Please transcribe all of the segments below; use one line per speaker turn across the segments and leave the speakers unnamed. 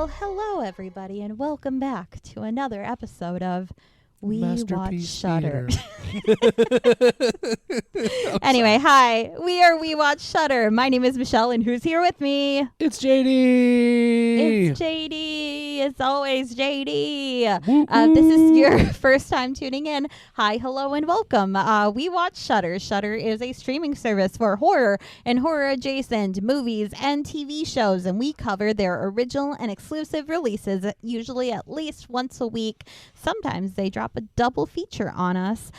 Well, hello everybody, and welcome back to another episode of We Watch Shudder. Anyway, hi. We Watch Shudder. My name is Michelle, and who's here with me?
It's JD.
It's JD. It's always JD. This is your first time tuning in. Hi, hello, and welcome. We Watch Shudder. Shudder is a streaming service for horror and horror-adjacent movies and TV shows, and we cover their original and exclusive releases, usually at least once a week. Sometimes they drop a double feature on us.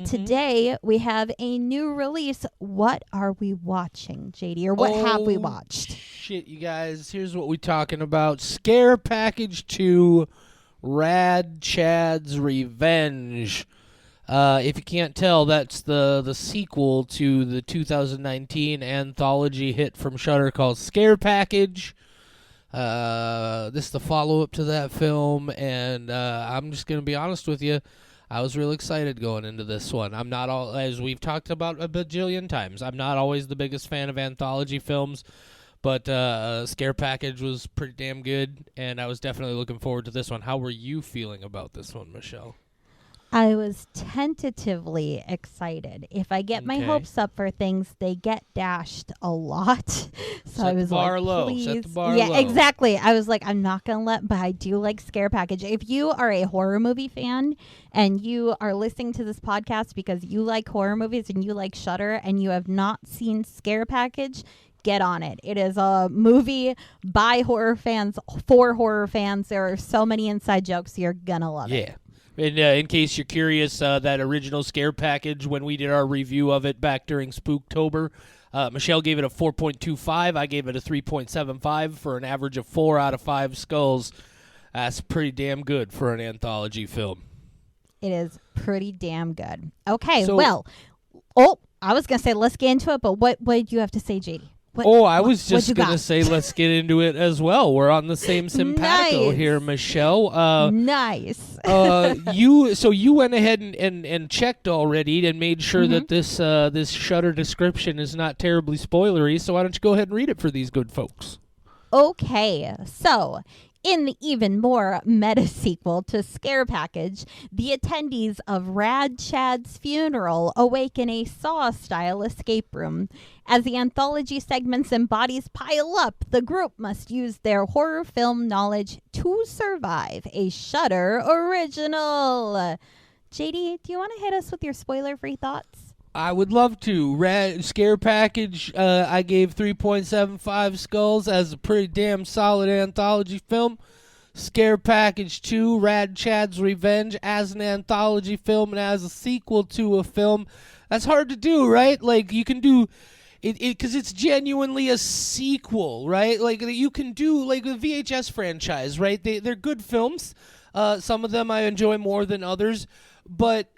Today, we have a new release. What are we watching, JD? Or what have we watched?
Shit, you guys. Here's what we're talking about. Scare Package 2, Rad Chad's Revenge. If you can't tell, that's the sequel to the 2019 anthology hit from Shudder called Scare Package. This is the follow-up to that film, and I'm just going to be honest with you. I was real excited going into this one. I'm not all, as we've talked about a bajillion times, I'm not always the biggest fan of anthology films, but Scare Package was pretty damn good, and I was definitely looking forward to this one. How were you feeling about this one, Michelle?
I was tentatively excited. If I get my hopes up for things, they get dashed a lot. So
Set
I was
the bar
like,
low.
please.
Set the bar
Yeah,
low.
exactly. I was like, I'm not going to let, but I do like Scare Package. If you are a horror movie fan and you are listening to this podcast because you like horror movies and you like Shudder and you have not seen Scare Package, get on it. It is a movie by horror fans, for horror fans. There are so many inside jokes. You're going to love it.
Yeah. And in case you're curious, that original Scare Package, when we did our review of it back during Spooktober, Michelle gave it a 4.25. I gave it a 3.75 for an average of 4 out of 5 skulls. That's pretty damn good for an anthology film.
It is pretty damn good. Okay,
So,
I was going to say let's get into it, but what did you have to say, JD?
I was just going to say let's get into it as well. We're on the same simpatico here, Michelle.
Nice.
You went ahead and checked already and made sure that this Shudder description is not terribly spoilery, so why don't you go ahead and read it for these good folks?
Okay, so in the even more meta sequel to Scare Package, the attendees of Rad Chad's funeral awaken a Saw-style escape room. As the anthology segments and bodies pile up, the group must use their horror film knowledge to survive. A Shudder original. JD, do you want to hit us with your spoiler-free thoughts?
I would love to. Scare Package, I gave 3.75 skulls as a pretty damn solid anthology film. Scare Package 2, Rad Chad's Revenge, as an anthology film and as a sequel to a film. That's hard to do, right? Like, you can do it because it's genuinely a sequel, right? Like, you can do, like, the VHS franchise, right? They're good films. Some of them I enjoy more than others, but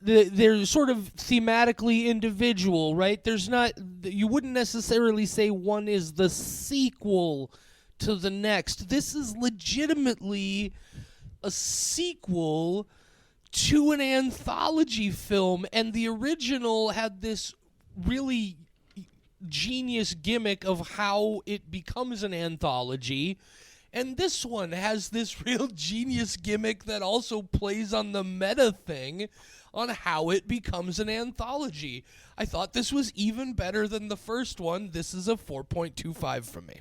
they're sort of thematically individual, right? You wouldn't necessarily say one is the sequel to the next. This is legitimately a sequel to an anthology film, and the original had this really genius gimmick of how it becomes an anthology. And this one has this real genius gimmick that also plays on the meta thing on how it becomes an anthology. I thought this was even better than the first one. This is a 4.25 from me.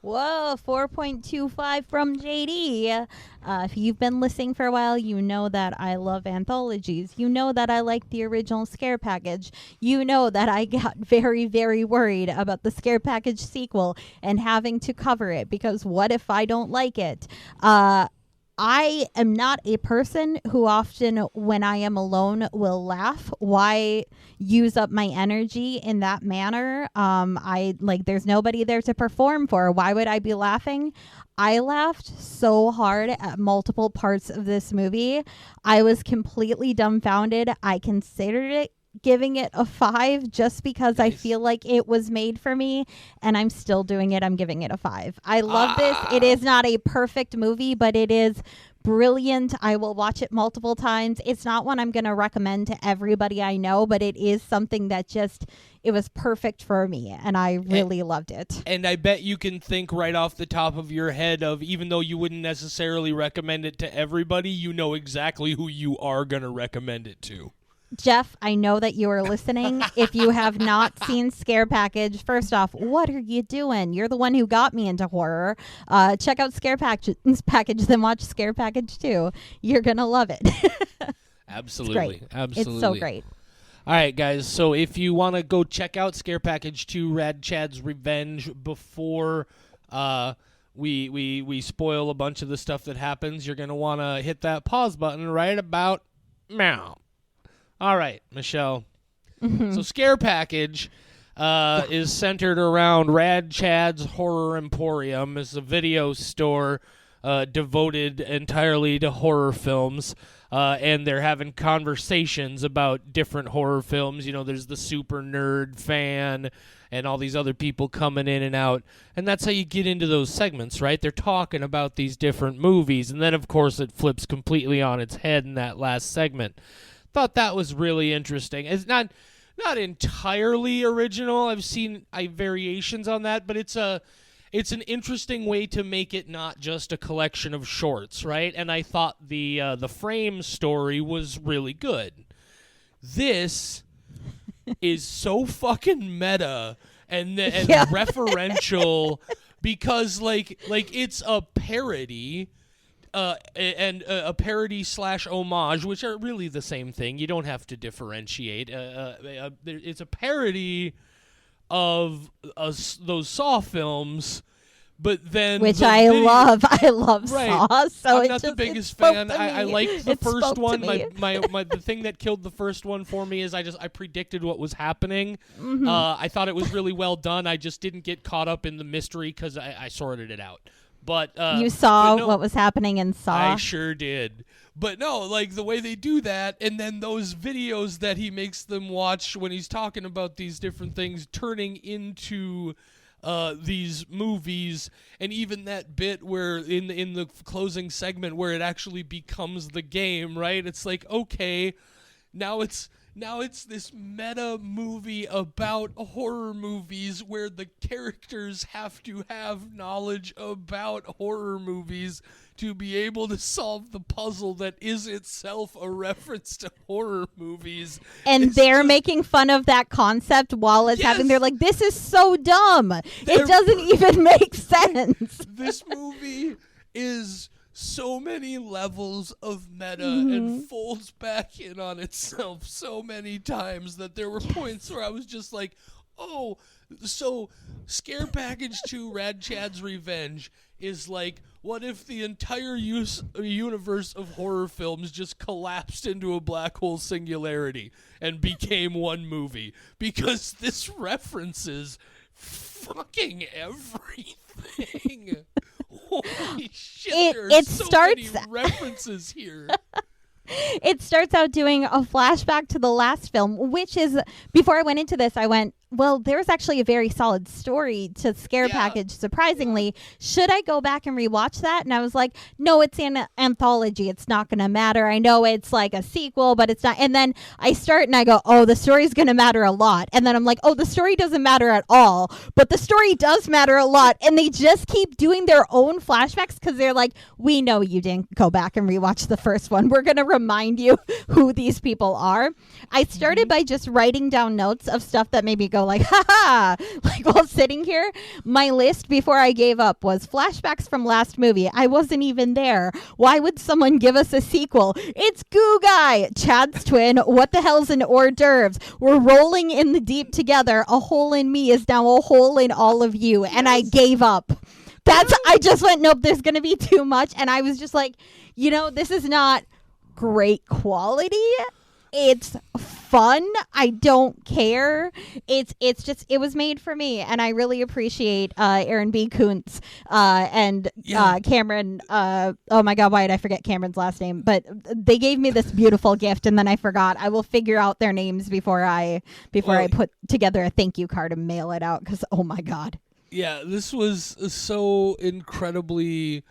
Whoa, 4.25 from JD. If you've been listening for a while, you know that I love anthologies. You know that I like the original Scare Package. You know that I got very, very worried about the Scare Package sequel and having to cover it because what if I don't like it? I am not a person who often, when I am alone, will laugh. Why use up my energy in that manner? There's nobody there to perform for. Why would I be laughing? I laughed so hard at multiple parts of this movie. I was completely dumbfounded. I considered it giving it a 5 just because nice. I feel like it was made for me, and I'm still doing it. I'm giving it a 5. I love this. It is not a perfect movie, but it is brilliant. I will watch it multiple times. It's not one I'm going to recommend to everybody I know, but it is something that it was perfect for me, and I really loved it.
And I bet you can think right off the top of your head of, even though you wouldn't necessarily recommend it to everybody, you know exactly who you are going to recommend it to.
Jeff, I know that you are listening. If you have not seen Scare Package, first off, what are you doing? You're the one who got me into horror. Check out Scare Package, then watch Scare Package 2. You're going to love it.
Absolutely. Absolutely.
It's so great.
All right, guys. So if you want to go check out Scare Package 2, Rad Chad's Revenge, before we spoil a bunch of the stuff that happens, you're going to want to hit that pause button right about now. All right, Michelle.
Mm-hmm.
So Scare Package is centered around Rad Chad's Horror Emporium. It's a video store devoted entirely to horror films. And they're having conversations about different horror films. You know, there's the super nerd fan and all these other people coming in and out. And that's how you get into those segments, right? They're talking about these different movies. And then, of course, it flips completely on its head in that last segment. Thought that was really interesting. It's not entirely original. I've seen variations on that, but it's an interesting way to make it not just a collection of shorts, right? And I thought the Frame story was really good. This is so fucking meta and referential because like it's a parody. And a parody / homage, which are really the same thing. You don't have to differentiate. It's a parody of those Saw films, but then
I love. I love
right.
Saw. So
I'm not the biggest fan. I liked the first one. The thing that killed the first one for me is I predicted what was happening.
Mm-hmm.
I thought it was really well done. I just didn't get caught up in the mystery because I sorted it out. But
you saw what was happening in Saw?
I sure did. But no, like the way they do that, and then those videos that he makes them watch when he's talking about these different things turning into these movies, and even that bit where in the closing segment where it actually becomes the game, right? It's like, okay, now it's this meta movie about horror movies where the characters have to have knowledge about horror movies to be able to solve the puzzle that is itself a reference to horror movies.
And they're making fun of that concept while it's happening. They're like, this is so dumb. It doesn't even make sense.
This movie is so many levels of meta and folds back in on itself so many times that there were points where I was just like, oh, so Scare Package 2 Rad Chad's Revenge is like, what if the entire universe of horror films just collapsed into a black hole singularity and became one movie? Because this references fucking everything. Holy shit, there's so many references here.
It starts out doing a flashback to the last film, which is, before I went into this, I went, well, there's actually a very solid story to Scare Package, surprisingly. Should I go back and rewatch that? And I was like, no, it's an anthology. It's not going to matter. I know it's like a sequel, but it's not. And then I start and I go, oh, the story's going to matter a lot. And then I'm like, oh, the story doesn't matter at all. But the story does matter a lot. And they just keep doing their own flashbacks because they're like, we know you didn't go back and rewatch the first one. We're going to remind you who these people are. I started by just writing down notes of stuff that made me go like, haha, like while sitting here. My list before I gave up was flashbacks from last movie. I wasn't even there. Why would someone give us a sequel? It's Goo Guy, Chad's twin. What the hell's an hors d'oeuvres? We're rolling in the deep together. A hole in me is now a hole in all of you. And I gave up. I just went, nope, there's going to be too much. And I was just like, this is not great quality. It's fun. I don't care. It's just, it was made for me, and I really appreciate Aaron B. Kuntz and Cameron. Oh my God, why did I forget Cameron's last name? But they gave me this beautiful gift, and then I forgot. I will figure out their names before I put together a thank you card and mail it out, because oh my God.
Yeah, this was so incredibly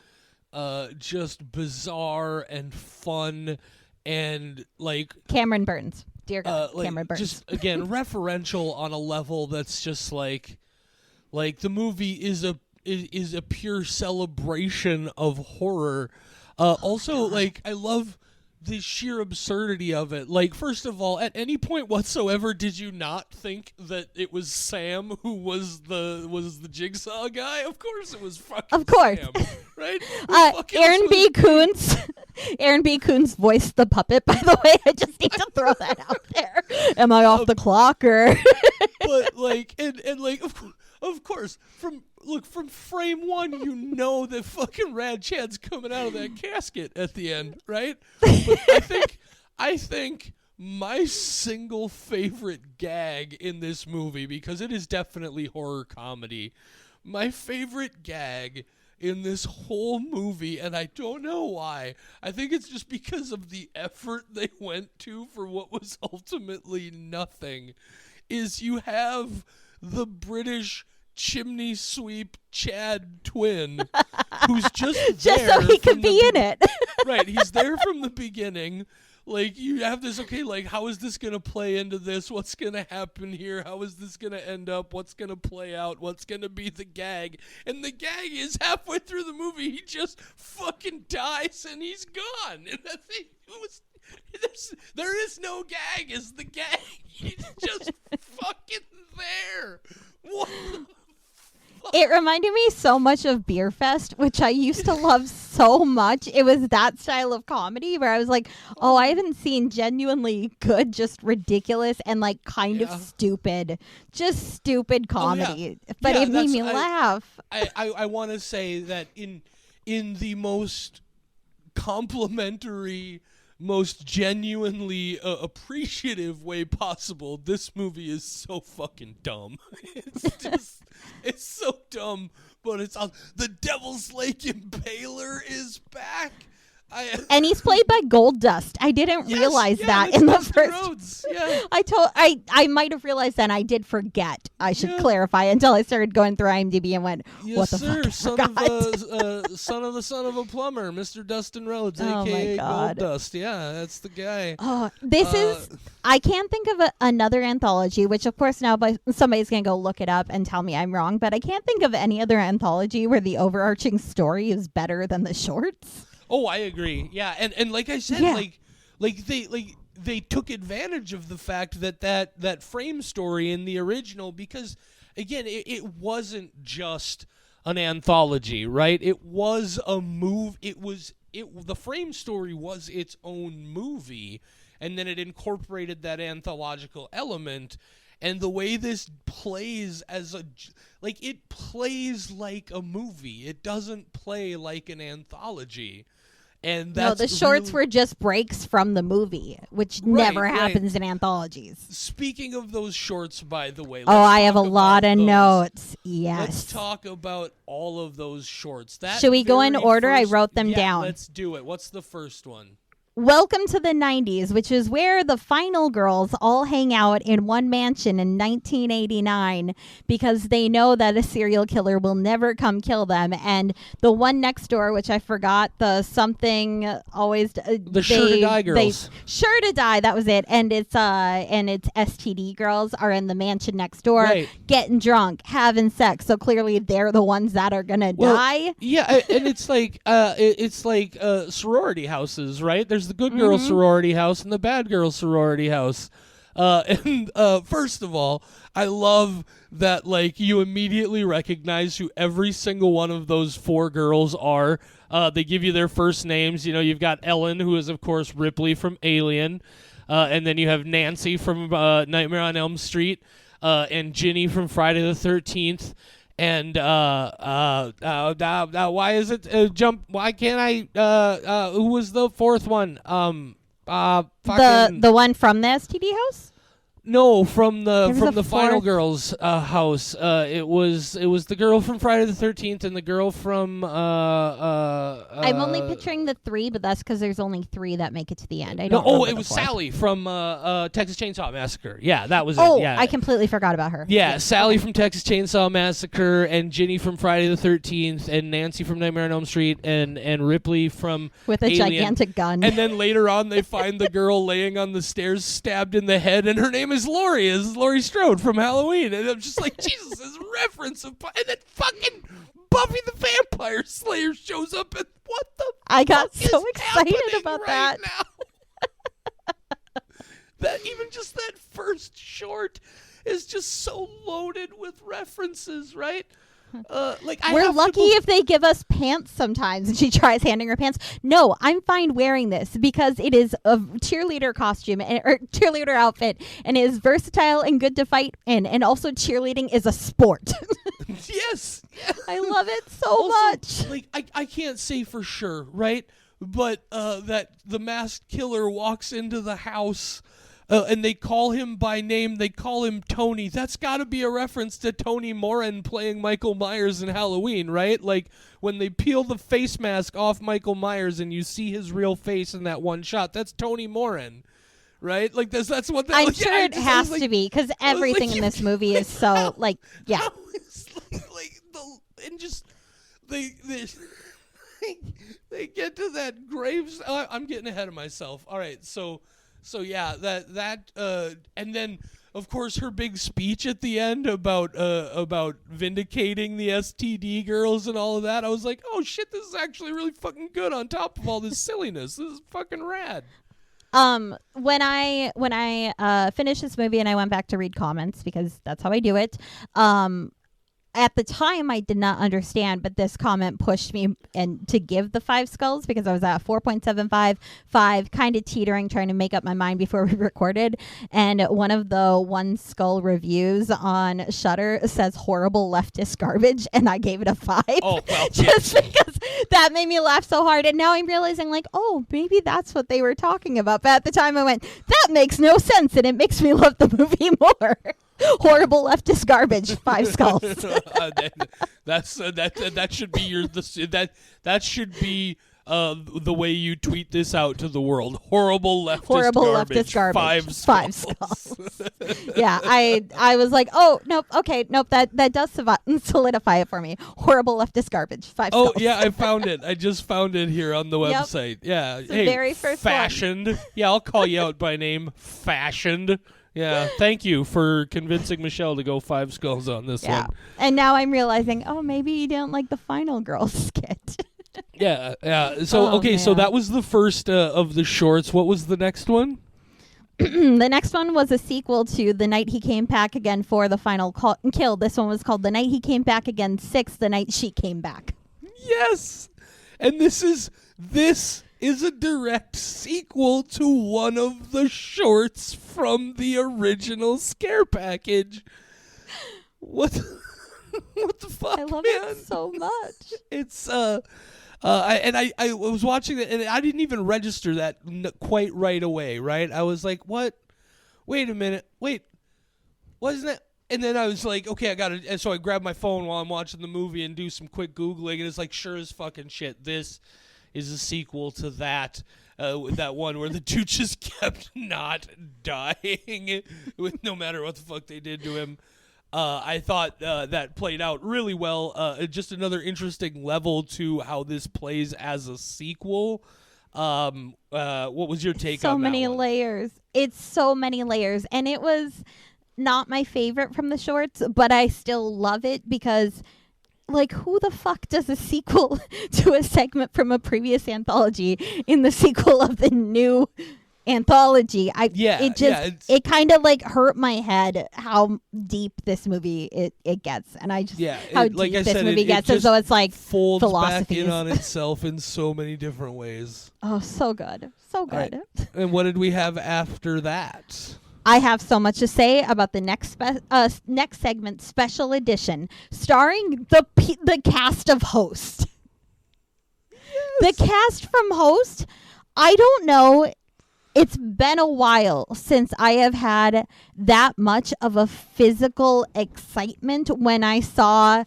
just bizarre and fun and like
Cameron Burns. Dear God,
like
Cameron Burns.
just again referential on a level that's just like the movie is a pure celebration of horror. Also, like I love the sheer absurdity of it. Like, first of all, at any point whatsoever, did you not think that it was Sam who was the Jigsaw guy? Of course, it was fucking
Of course.
Sam, right?
Aaron B. Coons. Aaron B. Coons voiced the puppet, by the way. I just need to throw that out there. Am I off the clock or?
But like, and like, of course, from frame one, you know that fucking Rad Chad's coming out of that casket at the end, right? But I think my single favorite gag in this movie, because it is definitely horror comedy, my favorite gag in this whole movie, and I don't know why, I think it's just because of the effort they went to for what was ultimately nothing, is you have the British chimney sweep Chad twin who's just there
so he could be in it.
Right, he's there from the beginning. Like, you have this, okay, like, how is this going to play into this? What's going to happen here? How is this going to end up? What's going to play out? What's going to be the gag? And the gag is halfway through the movie, he just fucking dies and he's gone. And the thing was, there is no gag is the gag. He's just fucking there. What the
It reminded me so much of Beer Fest, which I used to love so much. It was that style of comedy where I was like, oh, I haven't seen genuinely good, just ridiculous and like kind of stupid comedy. But it made me laugh.
I want to say that in the most complimentary, most genuinely appreciative way possible, this movie is so fucking dumb. It's so dumb, but it's on. The Devil's Lake Impaler is back.
And he's played by Gold Dust. I didn't realize that in the
Dustin
first.
Rhodes. Yeah.
I might have realized that. I did forget. I should clarify until I started going through IMDb and went, "What the fuck?"
Son of a plumber, Mr. Dustin Rhodes,
Oh
aka
my God.
Gold Dust. Yeah, that's the guy.
Oh, this is. I can't think of another anthology, which of course now somebody's gonna go look it up and tell me I'm wrong. But I can't think of any other anthology where the overarching story is better than the shorts.
Oh, I agree. Yeah, and like I said, they took advantage of the fact that frame story in the original, because again, it wasn't just an anthology, right? It was a move. The frame story was its own movie, and then it incorporated that anthological element. And the way this plays it plays like a movie. It doesn't play like an anthology. And that's
the shorts were just breaks from the movie, which never happens in anthologies.
Speaking of those shorts, by the way.
I have a lot of notes. Yes.
Let's talk about all of those shorts.
Should we go in order? I wrote them down.
Let's do it. What's the first one?
Welcome to the 90s, which is where the final girls all hang out in one mansion in 1989 because they know that a serial killer will never come kill them. And the one next door, which I forgot, the something always...
the Sure to Die girls.
Sure to Die, that was it. And it's STD girls are in the mansion next door, getting drunk, having sex. So clearly they're the ones that are going to die.
Yeah, and it's like sorority houses, right? There's the good girl sorority house and the bad girl sorority house. And first of all, I love that you immediately recognize who every single one of those four girls are. They give you their first names. You know, you've got Ellen, who is of course Ripley from Alien, and then you have Nancy from Nightmare on Elm Street, and Ginny from Friday the 13th. And why is it jump? Why can't I? Who was the fourth one?
The one from the STD house?
No, from the
There was a
Final
fourth.
Girls house. It was the girl from Friday the 13th and the girl from
I'm only picturing the 3, but that's because there's only 3 that make it to the end. I
No,
don't remember
it
the
was
4th.
Sally from Texas Chainsaw Massacre. Yeah, that was
Oh,
it. Yeah.
I completely forgot about her.
Yeah, Sally from Texas Chainsaw Massacre, and Ginny from Friday the 13th, and Nancy from Nightmare on Elm Street, and Ripley from
With a
Alien.
gigantic gun.
And then later on, they find the girl laying on the stairs, stabbed in the head, and her name is Laurie. Is Laurie Strode from Halloween. And I'm just like, Jesus, this reference of, and then fucking Buffy the Vampire Slayer shows up, and what the
I got
fuck
so
is
excited
happening
about
right
that.
now? That even just that first short is just so loaded with references, right?
We're lucky if they give us pants sometimes. And she tries handing her pants. No, I'm fine wearing this because it is a cheerleader costume or cheerleader outfit, and it is versatile and good to fight in. And also, cheerleading is a sport.
Yes.
I love it so
Also,
much.
Like I can't say for sure, right? But that the masked killer walks into the house. And they call him by name. They call him Tony. That's got to be a reference to Tony Moran playing Michael Myers in Halloween, right? Like when they peel the face mask off Michael Myers and you see his real face in that one shot. That's Tony Moran, right? Like that's what that.
I'm
like,
sure
yeah,
it has to be because everything in this movie is so like, yeah.
How is, like and just they they get to that graves. I'm getting ahead of myself. All right, so yeah, that and then of course her big speech at the end about vindicating the STD girls and all of that. I was like, oh shit, this is actually really fucking good. On top of all this silliness, this is fucking rad.
When I finished this movie and I went back to read comments because that's how I do it. At the time, I did not understand, but this comment pushed me and to give the 5 skulls because I was at 4.75, 5, kind of teetering, trying to make up my mind before we recorded. And one of the 1 skull reviews on Shudder says horrible leftist garbage, and I gave it a 5.
Oh, well,
just because that made me laugh so hard. And now I'm realizing, like, oh, maybe that's what they were talking about. But at the time, I went, that makes no sense, and it makes me love the movie more. Horrible leftist garbage. 5 skulls.
That should be that should be the way you tweet this out to the world. Horrible leftist garbage.
5 skulls. Yeah, I was like, oh nope, okay, nope. That does solidify it for me. Horrible leftist garbage. 5 skulls.
Oh yeah, I found it. I just found it here on the website. Yeah,
it's the very first
fashioned.
one.
Yeah, I'll call you out by name. Fashioned. Yeah, thank you for convincing Michelle to go 5 skulls on this one.
And now I'm realizing, oh, maybe you didn't like the Final Girl skit.
Yeah. So, okay, so that was the first of the shorts. What was the next one?
The next one was a sequel to The Night He Came Back Again for the Final Kill. This one was called The Night He Came Back Again 6, The Night She Came Back.
Yes! And this is a direct sequel to one of the shorts from the original Scare Package. What the fuck,
I love
man?
it so much.
It's I was watching it and I didn't even register that quite right away, right? I was like, "What? Wait a minute. Wait. Wasn't it?" And then I was like, "Okay, I got it." And so I grabbed my phone while I'm watching the movie and do some quick Googling, and it's like, sure as fucking shit, this is a sequel to that that one where the dude just kept not dying with no matter what the fuck they did to him. I thought that played out really well. Just another interesting level to how this plays as a sequel. What was your take on that?
So many
one?
layers. It's so many layers. And it was not my favorite from the shorts, but I still love it because, like, who the fuck does a sequel to a segment from a previous anthology in the sequel of the new anthology? It kind of like hurt my head how deep this movie it gets, and I just how deep this movie gets, and so it's like
folds back
philosophies
in on itself in so many different ways.
Oh, so good, so good.
Right. And what did we have after that?
I have so much to say about the next segment, special edition, starring the cast of Host. Yes. The cast from Host, I don't know it's been a while since I have had that much of a physical excitement when I saw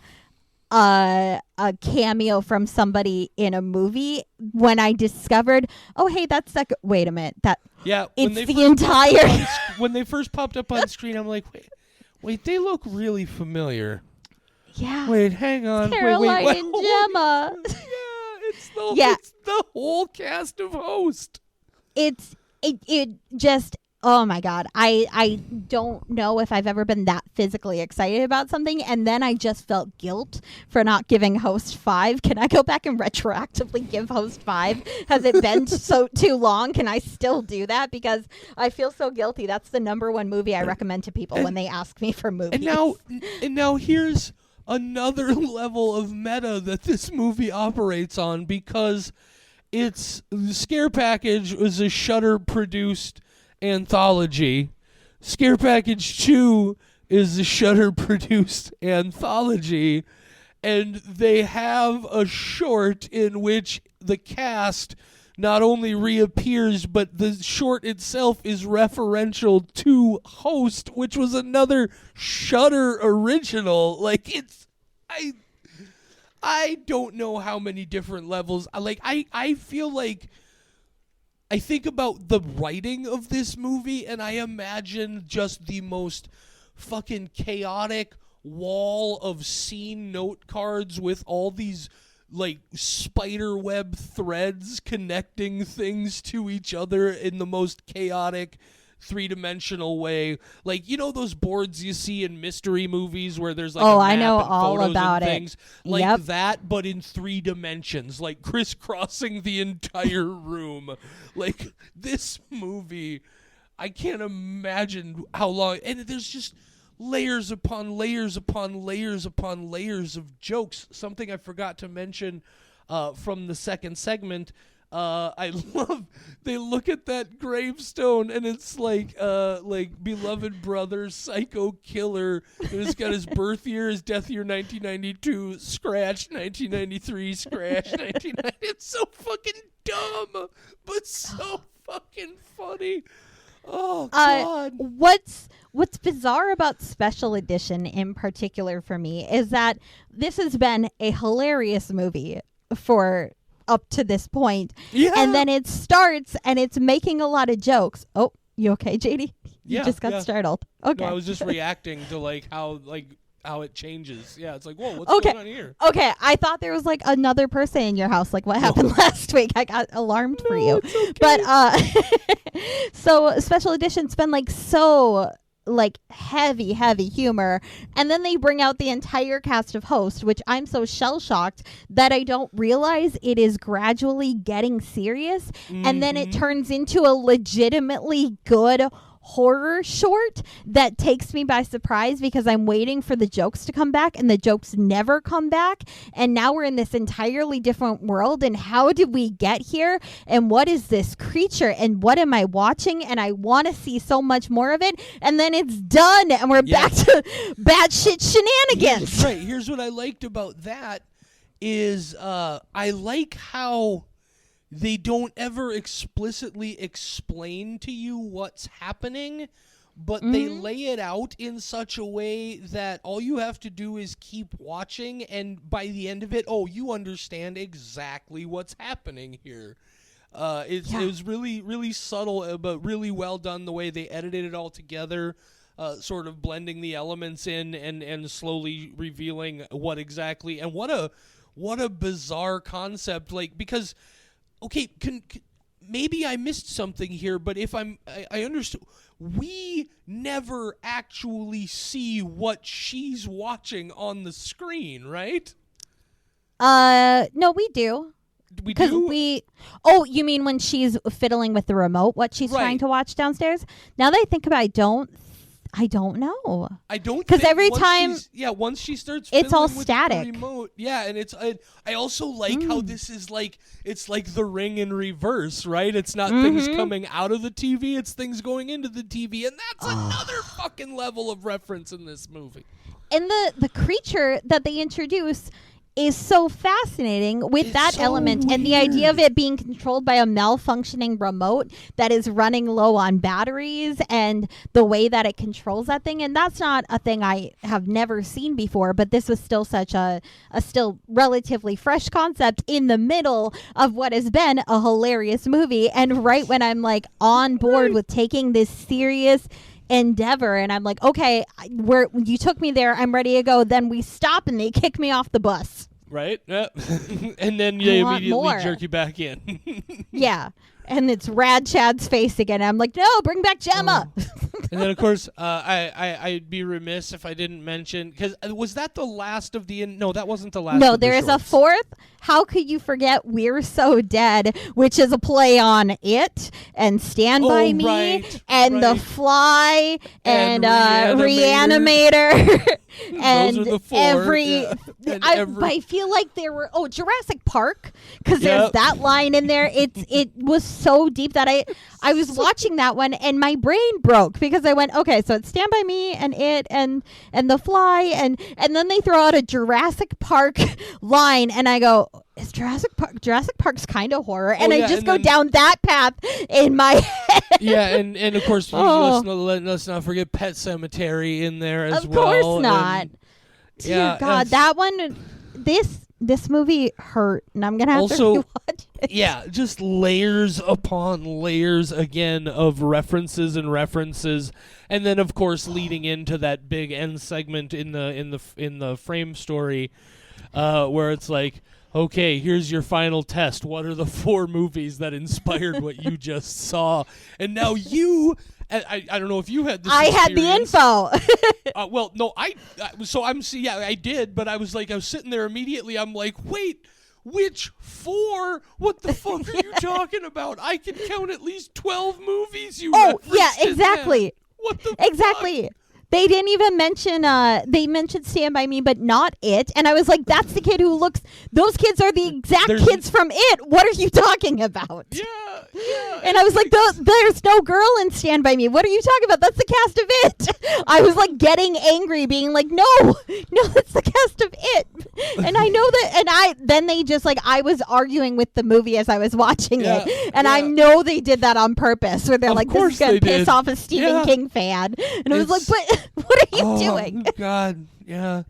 a cameo from somebody in a movie, when I discovered, oh hey, that's that. Wait a minute, that
Yeah,
it's the entire.
When they first popped up on screen, I'm like, wait, they look really familiar.
Yeah.
Wait, hang on.
Caroline
wait.
and Gemma.
It's the whole cast of Host.
It just, oh my God. I don't know if I've ever been that physically excited about something, and then I just felt guilt for not giving Host 5. Can I go back and retroactively give Host 5? Has it been too long? Can I still do that? Because I feel so guilty. That's the number one movie I recommend to people when they ask me for movies.
And now here's another level of meta that this movie operates on, because its Scare Package was a Shudder produced anthology. Scare Package 2 is a Shudder produced anthology, and they have a short in which the cast not only reappears, but the short itself is referential to Host, which was another Shudder original. Like, I don't know how many different levels. I feel like I think about the writing of this movie, and I imagine just the most fucking chaotic wall of scene note cards with all these like spider web threads connecting things to each other in the most chaotic three-dimensional way. Like, you know those boards you see in mystery movies where there's like a map
I know
and
all
photos
about
and
it.
things? Like
Yep.
that, but in 3 dimensions, like crisscrossing the entire room. Like, this movie, I can't imagine how long, and there's just layers upon layers upon layers upon layers of jokes. Something I forgot to mention from the second segment. I love, they look at that gravestone and it's like beloved brother, psycho killer, and it's got his birth year, his death year 1992, scratch 1993, scratch 1990. It's so fucking dumb, but so fucking funny. Oh God.
What's bizarre about Special Edition in particular for me is that this has been a hilarious movie for up to this point.
Yeah.
And then it starts and it's making a lot of jokes. Oh, you okay, JD? You just got startled. Okay.
No, I was just reacting to how it changes. Yeah, it's like, whoa, what's going on here?
Okay, I thought there was like another person in your house. Like what happened last week? I got alarmed for you.
It's okay.
But so Special Edition's been like so like heavy humor, and then they bring out the entire cast of Host, which I'm so shell-shocked that I don't realize it is gradually getting serious, and then it turns into a legitimately good horror short that takes me by surprise because I'm waiting for the jokes to come back and the jokes never come back, and now we're in this entirely different world, and how did we get here, and what is this creature, and what am I watching, and I want to see so much more of it, and then it's done and we're back to batshit shenanigans.
Here's what I liked about that is I like how they don't ever explicitly explain to you what's happening, but they lay it out in such a way that all you have to do is keep watching, and by the end of it, you understand exactly what's happening here. It was really, really subtle, but really well done the way they edited it all together, sort of blending the elements in and slowly revealing what exactly, and what a bizarre concept, like, because okay, maybe I missed something here, but if I understood, we never actually see what she's watching on the screen, right?
No, we do.
We do?
You mean when she's fiddling with the remote, what she's trying to watch downstairs? Now that I think about it, I don't know.
I don't,
because every time,
once she starts,
it's all
with
static.
the remote, and it's. I also like how this is like, it's like The Ring in reverse, right? It's not things coming out of the TV; it's things going into the TV, and that's another fucking level of reference in this movie.
And the creature that they introduce is so fascinating with
It's
that
so
element and the idea of
weird.
it being controlled by a malfunctioning remote that is running low on batteries and the way that it controls that thing. And that's not a thing I have never seen before, but this was still such a still relatively fresh concept in the middle of what has been a hilarious movie. And right when I'm like on board with taking this serious endeavor and I'm like, okay, you took me there, I'm ready to go, then we stop and they kick me off the bus.
Right? Yep. And then
I
they
want
immediately
more.
jerk you back in.
Yeah. And it's Rad Chad's face again. I'm like, no, bring back Gemma.
And then, of course, I'd be remiss if I didn't mention, because was that the last of the... No, that wasn't the last
No,
of the
there is a
shorts.
fourth. How could you forget We're So Dead, which is a play on It and Stand By Me
right,
and The
right.
Fly and
Reanimator.
Reanimator. And
Those are the four.
every...
Yeah. And
I feel like there were... Oh, Jurassic Park, because there's
Yep.
that line in there. It was so deep that I was watching that one and my brain broke because I went, okay, so it's Stand By Me and It and The Fly and then they throw out a Jurassic Park line and I go, is Jurassic Park's kind of horror, and
yeah,
I just
and
go
then-
down that path in my head.
Yeah, and of course,
Oh.
let's not forget Pet Cemetery in there as
Of
well.
course not.
and-
Dear
yeah,
God,
it's-
that one, this movie hurt, and I'm gonna have
Also-
to rewatch it.
Yeah, just layers upon layers again of references, and then of course leading into that big end segment in the frame story, where it's like, okay, here's your final test. What are the 4 movies that inspired what you just saw? And now you, I don't know if you had this.
I had the
experience.
info.
Well, no, I did, but I was sitting there immediately. I'm like, wait, which 4? What the fuck are you talking about? I can count at least 12 movies you
Oh, yeah,
referenced in
exactly.
that. What the
Exactly. They didn't even mention, they mentioned Stand By Me, but not It. And I was like, that's the kid who looks, those kids are the exact
There's-
kids from It. What are you talking about?
Yeah.
And I was like, there's no girl in Stand By Me. What are you talking about? That's the cast of It. I was like getting angry, being like, no, that's the cast of It. And I know that, and then they just like, I was arguing with the movie as I was watching
Yeah,
it. And I
yeah.
know they did that on purpose, where they're
Of
like, this
course
is going
they
to piss
did.
off a Stephen
Yeah.
King fan. And I was like,
It's-
but what are you
Oh,
doing?
God, yeah.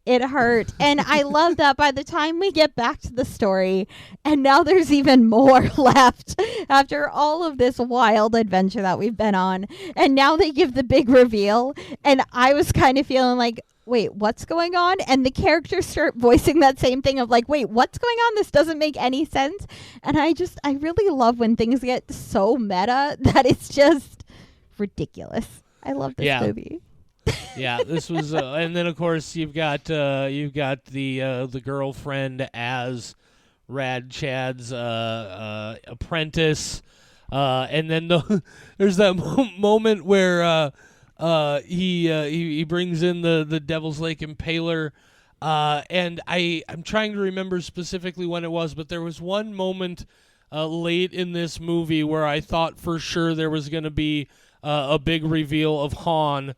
It hurt. And I love that by the time we get back to the story, and now there's even more left after all of this wild adventure that we've been on. And now they give the big reveal. And I was kind of feeling like, wait, what's going on? And the characters start voicing that same thing of like, wait, what's going on? This doesn't make any sense. And I really love when things get so meta that it's just ridiculous. I love this
Yeah.
movie.
Yeah, this was, and then of course you've got the girlfriend as Rad Chad's apprentice, and then there's that moment where he brings in the Devil's Lake Impaler, and I'm trying to remember specifically when it was, but there was one moment late in this movie where I thought for sure there was going to be a big reveal of Han.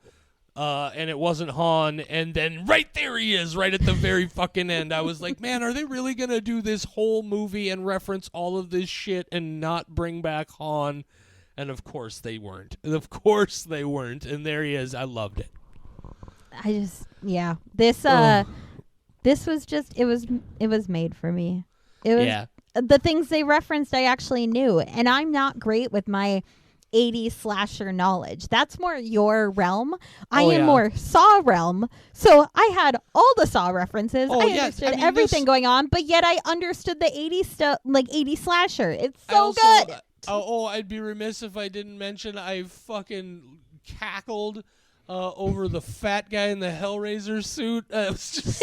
And it wasn't Han, and then right there he is, right at the very fucking end. I was like, man, are they really going to do this whole movie and reference all of this shit and not bring back Han? And of course they weren't. And there he is. I loved it.
This was just, it was made for me. It was,
Yeah.
the things they referenced I actually knew, and I'm not great with my 80s slasher knowledge. That's more your realm. I am
yeah.
more Saw realm. So I had all the Saw references.
Oh,
I
yeah.
understood
I mean,
everything
this-
going on, but yet I understood the 80s stuff, like 80s slasher. It's
I
so
also-
good.
I'd be remiss if I didn't mention I fucking cackled over the fat guy in the Hellraiser suit. It was just,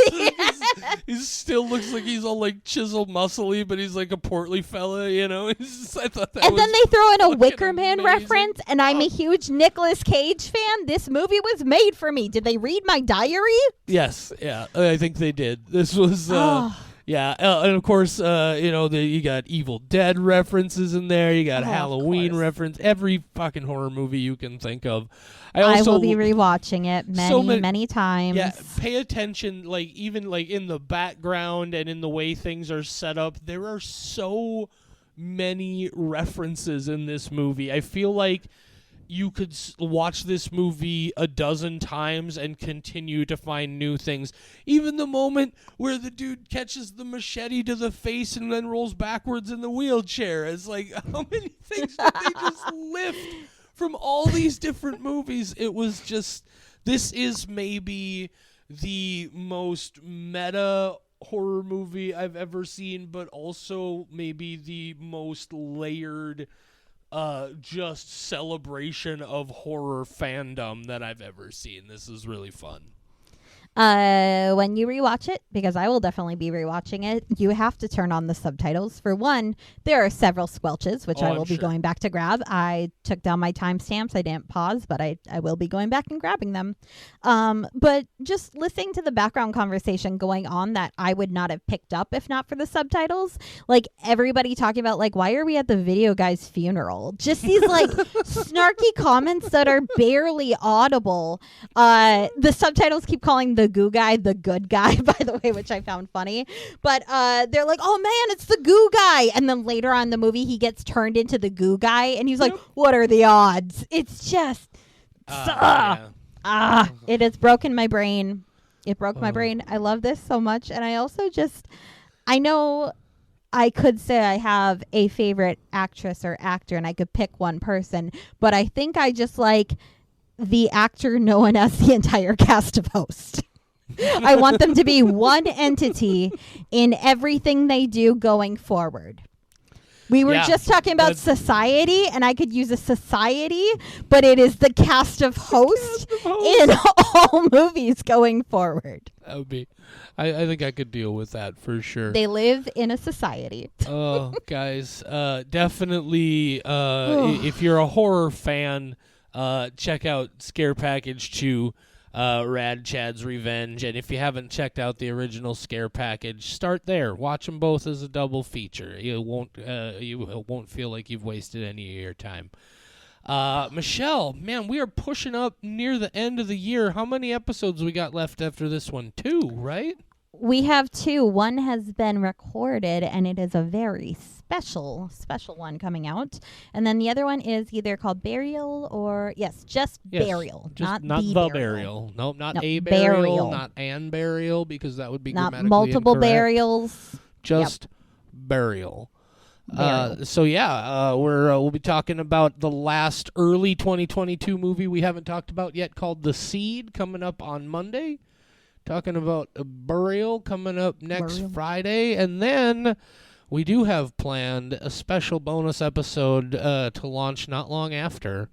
he still looks like he's all like chiseled muscly, but he's like a portly fella, you know? I thought that
And
was
then they throw in a
fucking
Wicker Man
amazing.
reference, and I'm a huge Nicolas Cage fan. This movie was made for me. Did they read my diary?
Yes, yeah, I think they did. This was,
Oh.
Yeah, and of course, you got Evil Dead references in there. You got Halloween reference. Every fucking horror movie you can think of.
I will be rewatching it many times.
Yeah, pay attention, like even like in the background and in the way things are set up. There are so many references in this movie. I feel like you could watch this movie a dozen times and continue to find new things. Even the moment where the dude catches the machete to the face and then rolls backwards in the wheelchair. It's like, how many things did they just lift from all these different movies? It was just, this is maybe the most meta horror movie I've ever seen, but also maybe the most layered just celebration of horror fandom that I've ever seen. This is really fun.
When you rewatch it, because I will definitely be rewatching it, you have to turn on the subtitles. For one, there are several squelches, which I will be going back to grab. I took down my timestamps. I didn't pause, but I will be going back and grabbing them. But just listening to the background conversation going on that I would not have picked up if not for the subtitles. Like everybody talking about like, why are we at the video guy's funeral? Just these like snarky comments that are barely audible. The subtitles keep calling the goo guy the good guy, by the way, which I found funny. But they're like, oh man, it's the goo guy. And then later on in the movie, he gets turned into the goo guy. And he's like, what are the odds? It's just, it has broken my brain. It broke my brain. I love this so much. And I also I know I could say I have a favorite actress or actor and I could pick one person, but I think I just like the actor known as the entire cast of Host. I want them to be one entity in everything they do going forward. We were just talking about society, and I could use a society, but it is the cast of Host in all movies going forward.
That would be, I think I could deal with that for sure.
They live in a society.
Oh, guys, definitely, if you're a horror fan, check out Scare Package 2. Rad Chad's Revenge, and if you haven't checked out the original Scare Package, start there. Watch them both as a double feature. You won't feel like you've wasted any of your time. Michelle, man, we are pushing up near the end of the year. How many episodes we got left after this one? 2, right?
We have 2. One has been recorded, and it is a very special one coming out. And then the other one is either called Burial or, Burial.
Just not the burial. Nope, not a
burial.
Not an burial, because that would be
not
grammatically
multiple
incorrect.
Burials.
Just burial. We'll be talking about the last early 2022 movie we haven't talked about yet called The Seed, coming up on Monday. Talking about a Burial coming up next Friday. And then we do have planned a special bonus episode to launch not long after,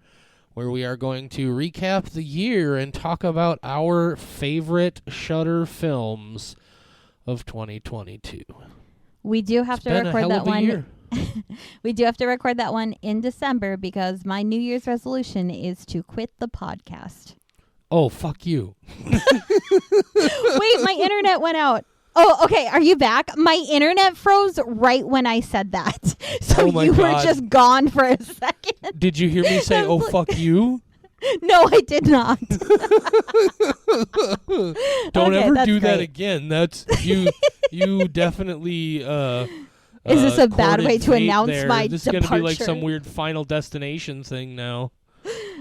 where we are going to recap the year and talk about our favorite Shudder films of 2022.
We do have to record that one. We do have to record that one in December because my New Year's resolution is to quit the podcast.
Oh, fuck you.
Wait, my internet went out. Oh, okay. Are you back? My internet froze right when I said that. So you were just gone for a second.
Did you hear me say, oh, fuck you?
No, I did not.
Don't ever do that again. That's you definitely
is this a bad way to announce my
This is
departure?
going to be like some weird Final Destination thing now.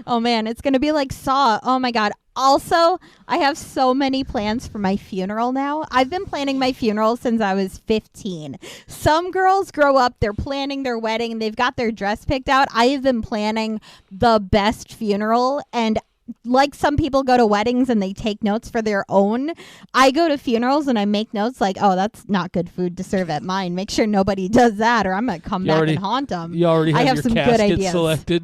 Oh, man, it's going to be like Saw. Oh, my God. Also, I have so many plans for my funeral now. I've been planning my funeral since I was 15. Some girls grow up, they're planning their wedding, they've got their dress picked out. I have been planning the best funeral, and like some people go to weddings and they take notes for their own, I go to funerals and I make notes like, oh, that's not good food to serve at mine. Make sure nobody does that or I'm going to come back and haunt them.
You already have your
some
casket
good ideas.
selected?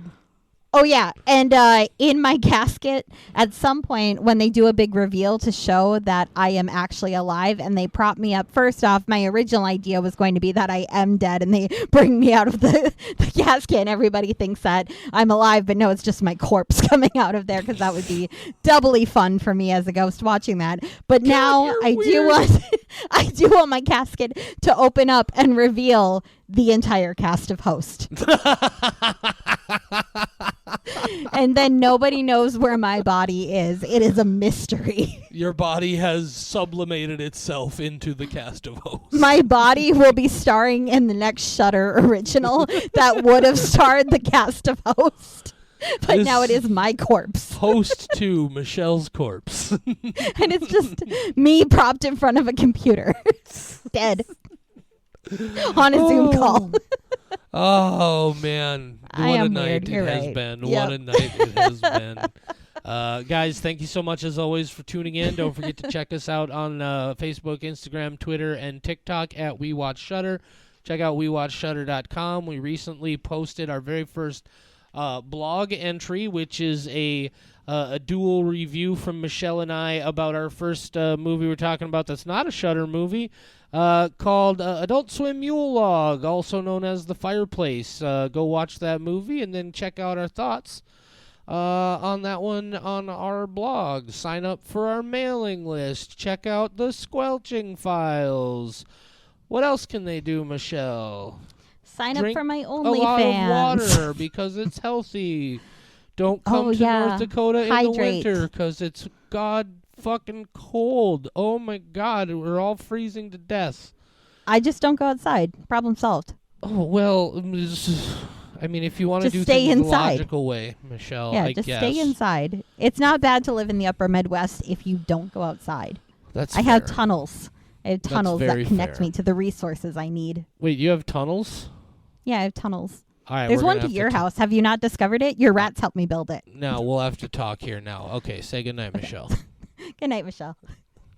Oh yeah, and in my casket, at some point when they do a big reveal to show that I am actually alive, and they prop me up. First off, my original idea was going to be that I am dead, and they bring me out of the casket, and everybody thinks that I'm alive, but no, it's just my corpse coming out of there, because that would be doubly fun for me as a ghost watching that. But now I do want I do want my casket to open up and reveal the entire cast of Host. And then nobody knows where my body is. It is a mystery.
Your body has sublimated itself into the cast of Host.
My body will be starring in the next Shudder original that would have starred the cast of Host. But now it is my corpse.
Host to Michelle's corpse.
And it's just me propped in front of a computer. Dead. On a Zoom call.
Oh, man.
I
What a
am
night
weird.
it
You're
has
right.
been.
Yep.
What a night it has been. Guys, thank you so much, as always, for tuning in. Don't forget to check us out on Facebook, Instagram, Twitter, and TikTok at We Watch Shudder. Check out WeWatchShudder.com. We recently posted our very first blog entry, which is a dual review from Michelle and I about our first movie we're talking about that's not a Shudder movie, called Adult Swim Mule Log, also known as The Fireplace. Go watch that movie and then check out our thoughts on that one on our blog. Sign up for our mailing list. Check out the Squelching Files. What else can they do, Michelle?
Sign
Drink
up for my
a lot of
OnlyFans.
water because it's healthy. Don't come to North Dakota in
Hydrate.
the winter because it's god fucking cold. Oh my god, we're all freezing to death.
I just don't go outside. Problem solved.
Oh well, I mean, if you want to
Just
do
stay
things the
inside.
logical way, Michelle,
Yeah,
I
just
guess.
stay inside. It's not bad to live in the upper Midwest if you don't go outside.
That's
I have
fair.
tunnels. I have tunnels that
very
connect
fair.
me to the resources I need.
Wait, you have tunnels?
Yeah, I have tunnels.
All right,
There's
we're
one
gonna
to
have
your house. Have you not discovered it? Your rats helped me build it.
No, we'll have to talk here now. Okay, say goodnight, Michelle.
Good night, Michelle.